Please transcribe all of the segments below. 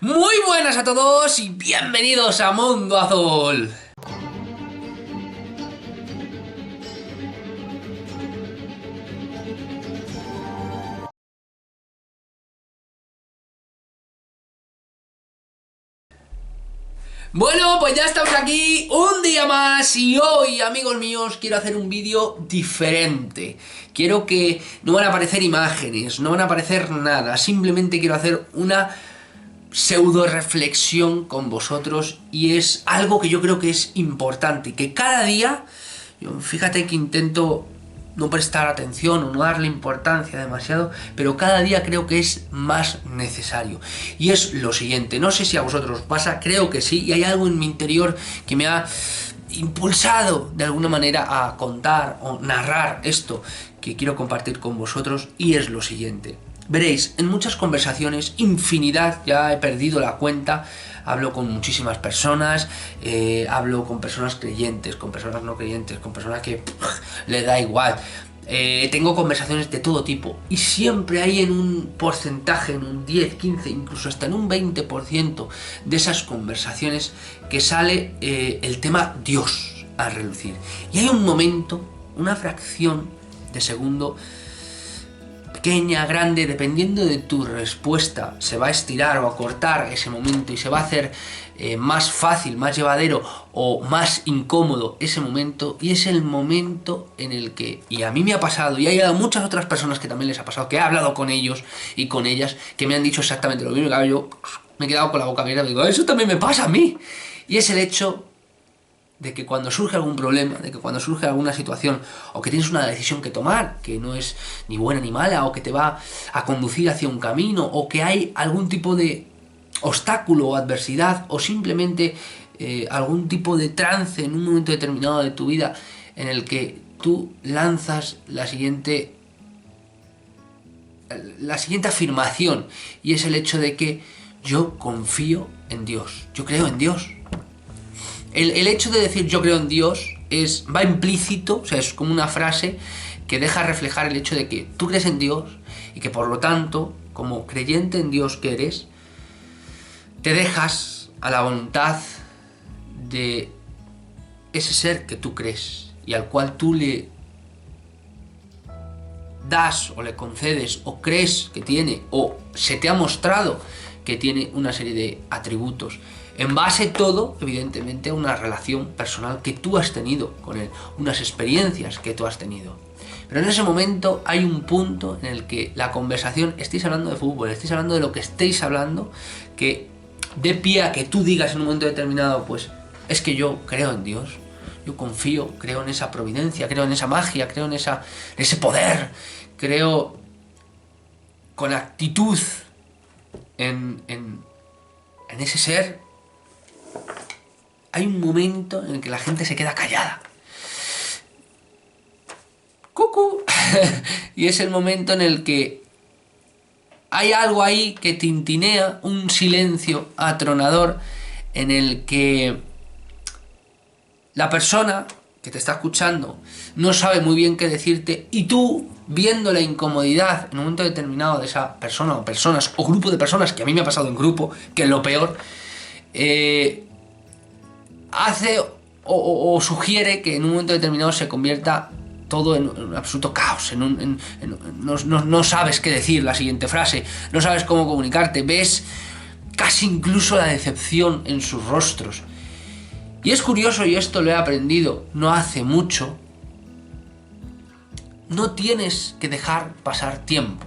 Muy buenas a todos y bienvenidos a Mundo Azul. Bueno, pues ya estamos aquí un día más y hoy, amigos míos, quiero hacer un vídeo diferente. Quiero que no van a aparecer imágenes, no van a aparecer nada, simplemente quiero hacer una pseudo reflexión con vosotros y es algo que yo creo que es importante y que cada día, fíjate que intento no prestar atención o no darle importancia demasiado, pero cada día creo que es más necesario. Y es lo siguiente, no sé si a vosotros os pasa, creo que sí, y hay algo en mi interior que me ha impulsado de alguna manera a contar o narrar esto que quiero compartir con vosotros, y es lo siguiente. Veréis, en muchas conversaciones, infinidad, ya he perdido la cuenta, hablo con muchísimas personas, hablo con personas creyentes, con personas no creyentes, con personas que le da igual. Tengo conversaciones de todo tipo y siempre hay en un porcentaje, en un 10, 15, incluso hasta en un 20% de esas conversaciones que sale el tema Dios a relucir. Y hay un momento, una fracción de segundo, pequeña, grande, dependiendo de tu respuesta, se va a estirar o a cortar ese momento y se va a hacer más fácil, más llevadero o más incómodo ese momento, y es el momento en el que, y a mí me ha pasado, y hay a muchas otras personas que también les ha pasado, que he hablado con ellos y con ellas, que me han dicho exactamente lo mismo, y yo me he quedado con la boca abierta y digo, eso también me pasa a mí, y es el hecho de que cuando surge algún problema, de que cuando surge alguna situación, o que tienes una decisión que tomar, que no es ni buena ni mala, o que te va a conducir hacia un camino, o que hay algún tipo de obstáculo o adversidad, o simplemente algún tipo de trance en un momento determinado de tu vida, en el que tú lanzas la siguiente afirmación, y es el hecho de que yo confío en Dios, yo creo en Dios. El hecho de decir yo creo en Dios va implícito, o sea, es como una frase que deja reflejar el hecho de que tú crees en Dios y que por lo tanto, como creyente en Dios que eres, te dejas a la voluntad de ese ser que tú crees y al cual tú le das o le concedes o crees que tiene o se te ha mostrado que tiene una serie de atributos, en base todo, evidentemente, a una relación personal que tú has tenido con él, unas experiencias que tú has tenido. Pero en ese momento hay un punto en el que la conversación, estéis hablando de fútbol, estéis hablando de lo que estéis hablando, que dé pie a que tú digas en un momento determinado, pues es que yo creo en Dios, yo confío, creo en esa providencia, creo en esa magia, creo en ese poder, creo con actitud en ese ser. Hay un momento en el que la gente se queda callada. ¡Cucú! Y es el momento en el que hay algo ahí que tintinea, un silencio atronador en el que la persona que te está escuchando no sabe muy bien qué decirte, y tú, viendo la incomodidad en un momento determinado de esa persona o personas o grupo de personas, que a mí me ha pasado en grupo, que es lo peor, hace o sugiere que en un momento determinado se convierta todo en un absoluto caos, no sabes qué decir la siguiente frase, no sabes cómo comunicarte, ves casi incluso la decepción en sus rostros. Y es curioso, y esto lo he aprendido no hace mucho, no tienes que dejar pasar tiempo.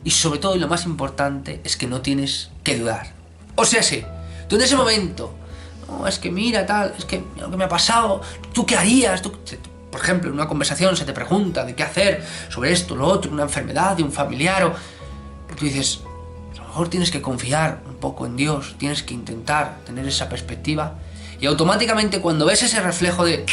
Y sobre todo, y lo más importante, es que no tienes que dudar. O sea, sí, tú en ese momento, no, es que mira, tal, es que mira lo que me ha pasado, ¿tú qué harías? Por ejemplo, en una conversación se te pregunta de qué hacer sobre esto, lo otro, una enfermedad de un familiar, y tú dices, a lo mejor tienes que confiar un poco en Dios, tienes que intentar tener esa perspectiva, y automáticamente cuando ves ese reflejo de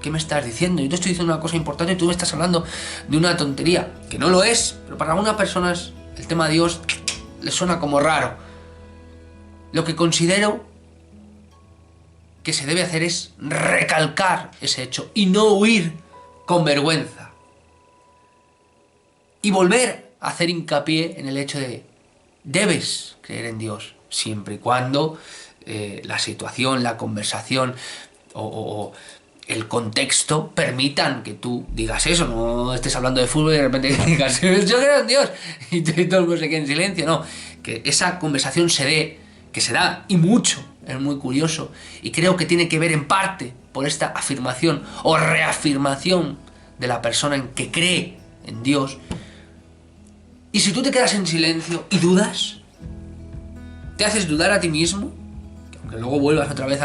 ¿qué me estás diciendo? Yo te estoy diciendo una cosa importante y tú me estás hablando de una tontería, que no lo es, pero para algunas personas el tema de Dios les suena como raro. Lo que considero que se debe hacer es recalcar ese hecho y no huir con vergüenza. Y volver a hacer hincapié en el hecho de debes creer en Dios, siempre y cuando la situación, la conversación o el contexto permitan que tú digas eso, no estés hablando de fútbol y de repente digas, yo creo en Dios, y todo el mundo se queda en silencio, no, que esa conversación se dé, que se da, y mucho, es muy curioso, y creo que tiene que ver en parte por esta afirmación o reafirmación de la persona en que cree en Dios. Y si tú te quedas en silencio y dudas, te haces dudar a ti mismo, aunque luego vuelvas otra vez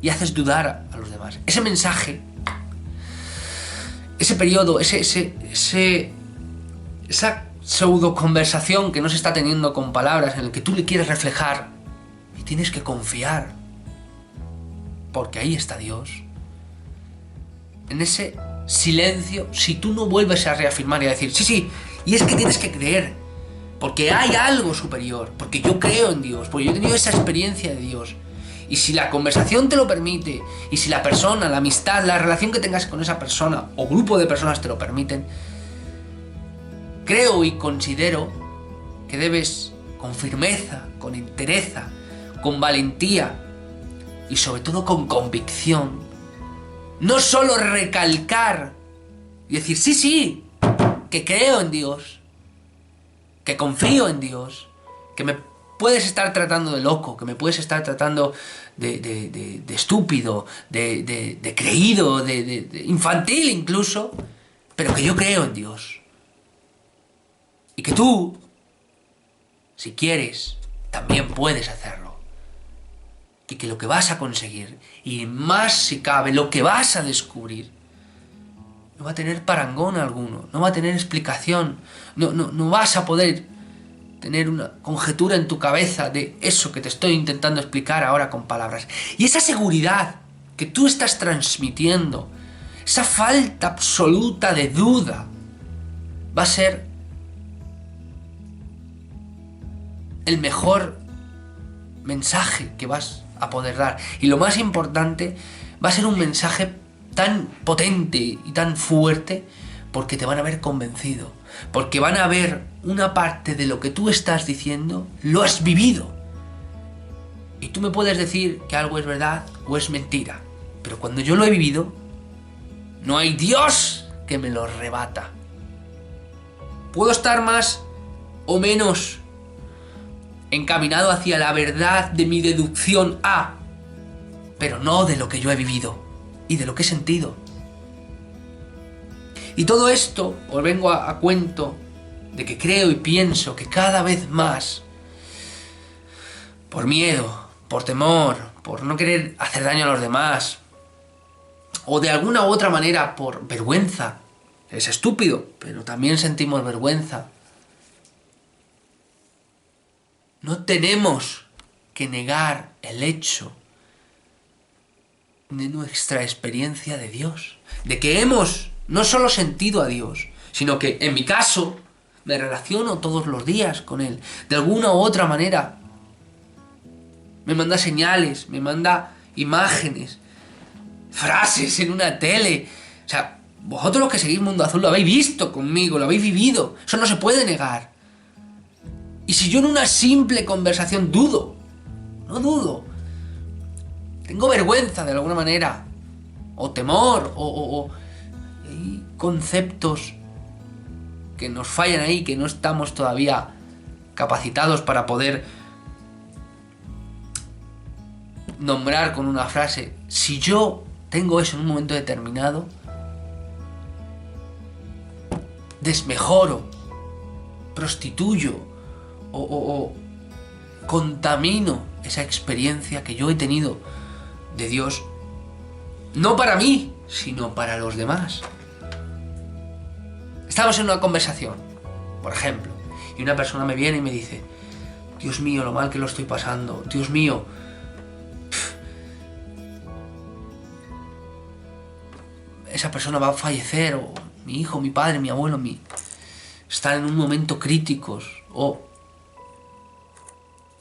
y haces dudar a los demás. Ese mensaje, ese periodo, esa pseudo conversación que no se está teniendo con palabras, en el que tú le quieres reflejar y tienes que confiar, porque ahí está Dios. En ese silencio, si tú no vuelves a reafirmar y a decir, sí, y es que tienes que creer, porque hay algo superior, porque yo creo en Dios, porque yo he tenido esa experiencia de Dios. Y si la conversación te lo permite, y si la persona, la amistad, la relación que tengas con esa persona o grupo de personas te lo permiten, creo y considero que debes, con firmeza, con entereza, con valentía y sobre todo con convicción, no solo recalcar y decir, sí, que creo en Dios, que confío en Dios, que me puedes estar tratando de loco, que me puedes estar tratando de estúpido, de creído, de infantil incluso, pero que yo creo en Dios. Y que tú, si quieres, también puedes hacerlo. Y que lo que vas a conseguir, y más si cabe, lo que vas a descubrir, no va a tener parangón alguno, no va a tener explicación, no vas a poder tener una conjetura en tu cabeza de eso que te estoy intentando explicar ahora con palabras. Y esa seguridad que tú estás transmitiendo, esa falta absoluta de duda, va a ser el mejor mensaje que vas a poder dar. Y lo más importante, va a ser un mensaje tan potente y tan fuerte porque te van a ver convencido, porque van a ver una parte de lo que tú estás diciendo, lo has vivido. Y tú me puedes decir que algo es verdad o es mentira, pero cuando yo lo he vivido, no hay Dios que me lo rebata. Puedo estar más o menos encaminado hacia la verdad de mi deducción A, pero no de lo que yo he vivido y de lo que he sentido. Y todo esto os vengo a cuento de que creo y pienso que cada vez más, por miedo, por temor, por no querer hacer daño a los demás, o de alguna u otra manera por vergüenza, es estúpido, pero también sentimos vergüenza, no tenemos que negar el hecho de nuestra experiencia de Dios, de que hemos no solo sentido a Dios, sino que en mi caso me relaciono todos los días con Él, de alguna u otra manera. Me manda señales, me manda imágenes, frases en una tele. O sea, vosotros los que seguís Mundo Azul lo habéis visto conmigo, lo habéis vivido, eso no se puede negar. Y si yo en una simple conversación dudo, tengo vergüenza de alguna manera, o temor, o hay conceptos que nos fallan ahí, que no estamos todavía capacitados para poder nombrar con una frase. Si yo tengo eso en un momento determinado, desmejoro, prostituyo o contamino esa experiencia que yo he tenido de Dios, no para mí, sino para los demás. Estamos en una conversación, por ejemplo, y una persona me viene y me dice, Dios mío, lo mal que lo estoy pasando, Dios mío, esa persona va a fallecer, o mi hijo, mi padre, mi abuelo, están en un momento crítico,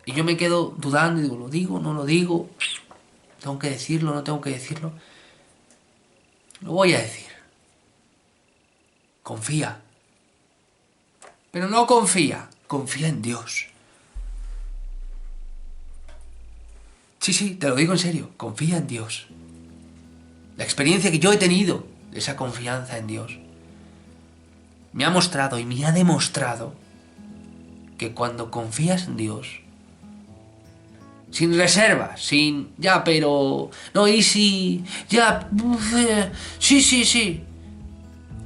y yo me quedo dudando y digo, ¿lo digo, no lo digo? ¿Tengo que decirlo, no tengo que decirlo? Lo voy a decir. Confía. Pero no confía confía en Dios. Sí, te lo digo en serio, confía en Dios. La experiencia que yo he tenido de esa confianza en Dios me ha mostrado y me ha demostrado que cuando confías en Dios, sin reservas, sin ya, pero no, y si, ya, sí.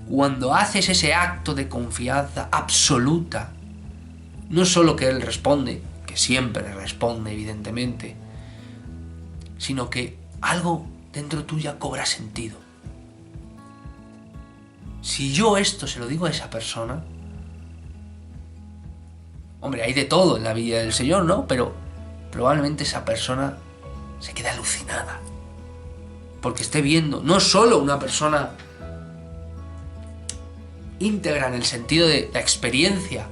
Cuando haces ese acto de confianza absoluta, no solo que Él responde, que siempre responde, evidentemente, sino que algo dentro tuya cobra sentido. Si yo esto se lo digo a esa persona, hombre, hay de todo en la vida del Señor, ¿no? Pero probablemente esa persona se quede alucinada. Porque esté viendo no solo una persona íntegra en el sentido de la experiencia,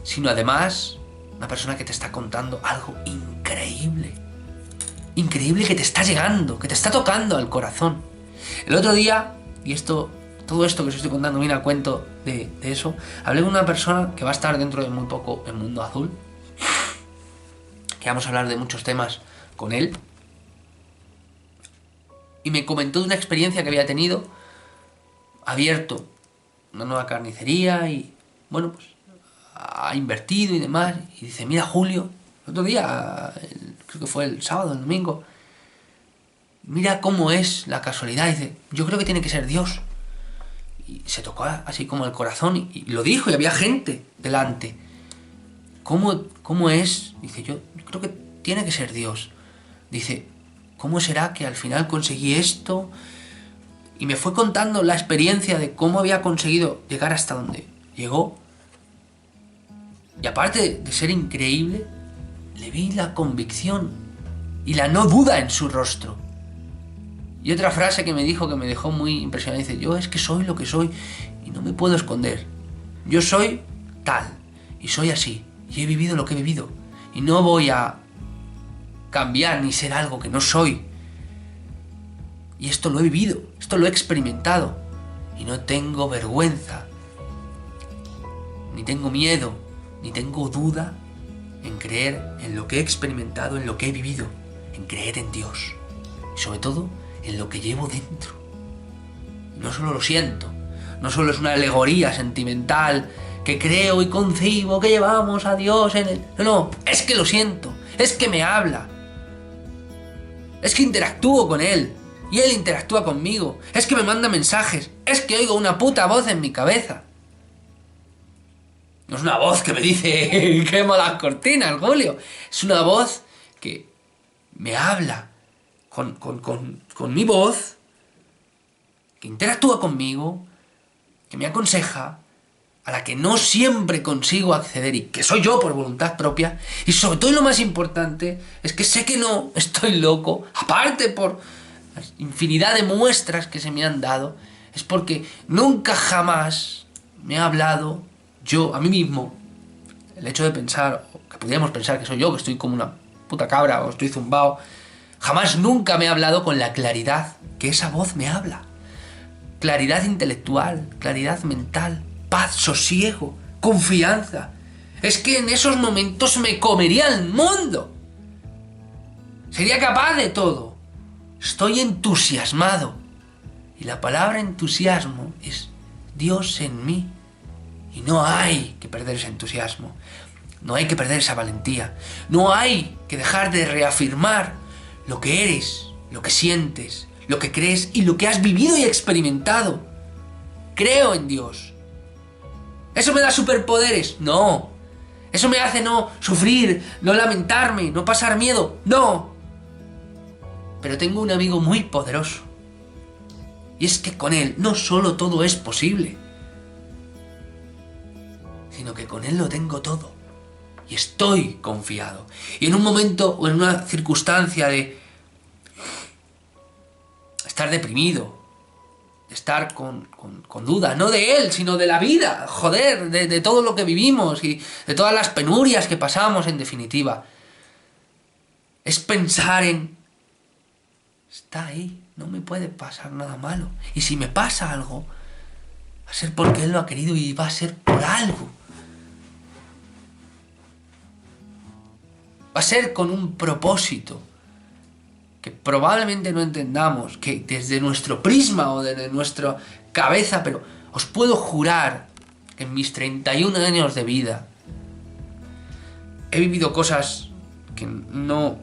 sino además una persona que te está contando algo increíble. Increíble, que te está llegando, que te está tocando al corazón. El otro día, y todo esto que os estoy contando viene al cuento de eso, hablé con una persona que va a estar dentro de muy poco en Mundo Azul, que vamos a hablar de muchos temas con él, y me comentó de una experiencia que había tenido, abierto una nueva carnicería y, bueno, pues ha invertido y demás, y dice, mira Julio, el otro día, creo que fue el sábado, el domingo, mira cómo es la casualidad, dice, yo creo que tiene que ser Dios. Y se tocó así como el corazón y lo dijo, y había gente delante. ¿Cómo es? Dice, yo creo que tiene que ser Dios. Dice, ¿cómo será que al final conseguí esto? Y me fue contando la experiencia de cómo había conseguido llegar hasta donde llegó. Y aparte de ser increíble, le vi la convicción y la no duda en su rostro. Y otra frase que me dijo que me dejó muy impresionada, dice, yo es que soy lo que soy y no me puedo esconder. Yo soy tal y soy así y he vivido lo que he vivido y no voy a cambiar ni ser algo que no soy. Y esto lo he vivido, esto lo he experimentado y no tengo vergüenza, ni tengo miedo, ni tengo duda en creer en lo que he experimentado, en lo que he vivido, en creer en Dios y sobre todo en lo que llevo dentro. No solo lo siento, no solo es una alegoría sentimental que creo y concibo que llevamos a Dios en él. No, es que lo siento, es que me habla, es que interactúo con él y él interactúa conmigo, es que me manda mensajes, es que oigo una puta voz en mi cabeza. No es una voz que me dice quema las cortinas, Julio, es una voz que me habla con mi voz, que interactúa conmigo, que me aconseja, a la que no siempre consigo acceder y que soy yo por voluntad propia, y sobre todo y lo más importante es que sé que no estoy loco, aparte por la infinidad de muestras que se me han dado, es porque nunca jamás me ha hablado yo a mí mismo. El hecho de pensar, que podríamos pensar que soy yo, que estoy como una puta cabra o estoy zumbao, jamás nunca me ha hablado con la claridad que esa voz me habla. Claridad intelectual, claridad mental, paz, sosiego, confianza. Es que en esos momentos me comería el mundo. Sería capaz de todo. Estoy entusiasmado. Y la palabra entusiasmo es Dios en mí. Y no hay que perder ese entusiasmo. No hay que perder esa valentía. No hay que dejar de reafirmar lo que eres, lo que sientes, lo que crees y lo que has vivido y experimentado. Creo en Dios. ¿Eso me da superpoderes? No. ¿Eso me hace no sufrir, no lamentarme, no pasar miedo? No. Pero tengo un amigo muy poderoso. Y es que con él no solo todo es posible, sino que con él lo tengo todo. Y estoy confiado. Y en un momento o en una circunstancia de estar deprimido, de estar con duda, no de él, sino de la vida, joder, de todo lo que vivimos y de todas las penurias que pasamos, en definitiva, es pensar en, está ahí, no me puede pasar nada malo. Y si me pasa algo, va a ser porque él lo ha querido y va a ser por algo. Va a ser con un propósito que probablemente no entendamos, que desde nuestro prisma o desde nuestra cabeza, pero os puedo jurar que en mis 31 años de vida he vivido cosas que no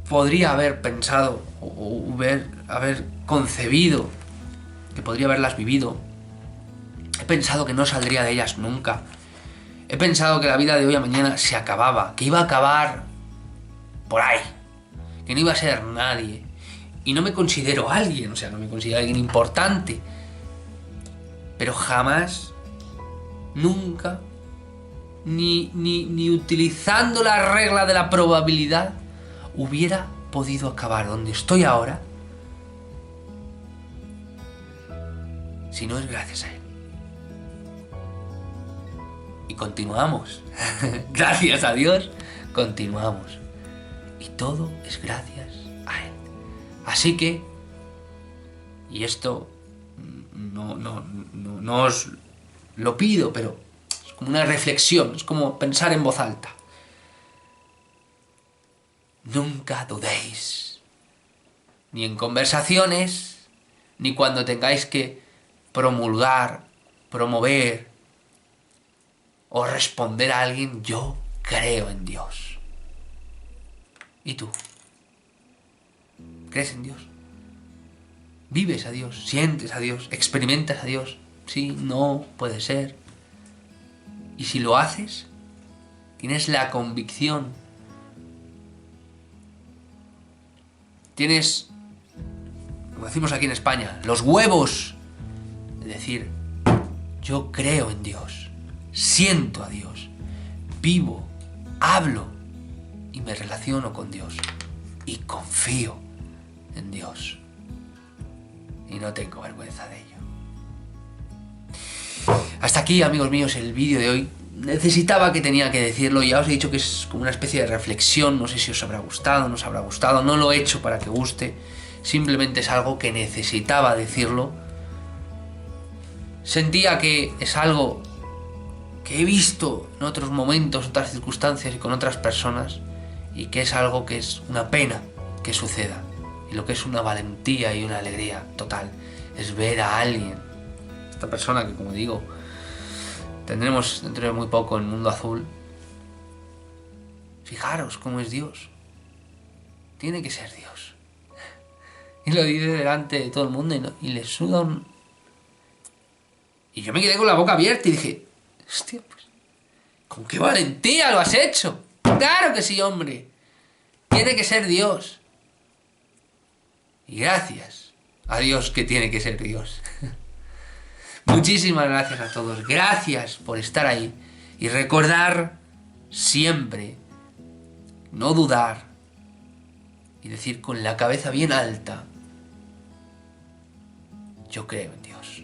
podría haber pensado o haber concebido, que podría haberlas vivido. He pensado que no saldría de ellas nunca. He pensado que la vida de hoy a mañana se acababa, que iba a acabar por ahí, que no iba a ser nadie. Y no me considero alguien, o sea, no me considero alguien importante. Pero jamás, nunca, ni utilizando la regla de la probabilidad, hubiera podido acabar donde estoy ahora si no es gracias a él. Y continuamos. Gracias a Dios, continuamos. Y todo es gracias a él. Así que, y esto no os lo pido, pero es como una reflexión, es como pensar en voz alta. Nunca dudéis, ni en conversaciones, ni cuando tengáis que promulgar, promover o responder a alguien: yo creo en Dios. ¿Y tú? ¿Crees en Dios? ¿Vives a Dios? ¿Sientes a Dios? ¿Experimentas a Dios? Sí, no, puede ser. Y si lo haces, tienes la convicción, tienes, como decimos aquí en España, los huevos de decir: yo creo en Dios, siento a Dios, vivo, hablo y me relaciono con Dios y confío en Dios y no tengo vergüenza de ello. Hasta aquí, amigos míos, el vídeo de hoy. Necesitaba que tenía que decirlo. Ya os he dicho que es como una especie de reflexión. No sé si os habrá gustado, no os habrá gustado. No lo he hecho para que guste. Simplemente es algo que necesitaba decirlo. Sentía que es algo que he visto en otros momentos, otras circunstancias y con otras personas, y que es algo que es una pena que suceda. Y lo que es una valentía y una alegría total es ver a alguien, esta persona que, como digo, tendremos dentro de muy poco en Mundo Azul. Fijaros cómo es Dios. Tiene que ser Dios. Y lo dice delante de todo el mundo y le suda un... Y yo me quedé con la boca abierta y dije: hostia, pues, ¿con qué valentía lo has hecho? ¡Claro que sí, hombre! Tiene que ser Dios. Y gracias a Dios que tiene que ser Dios. Muchísimas gracias a todos. Gracias por estar ahí. Y recordar siempre, no dudar, y decir con la cabeza bien alta: yo creo en Dios.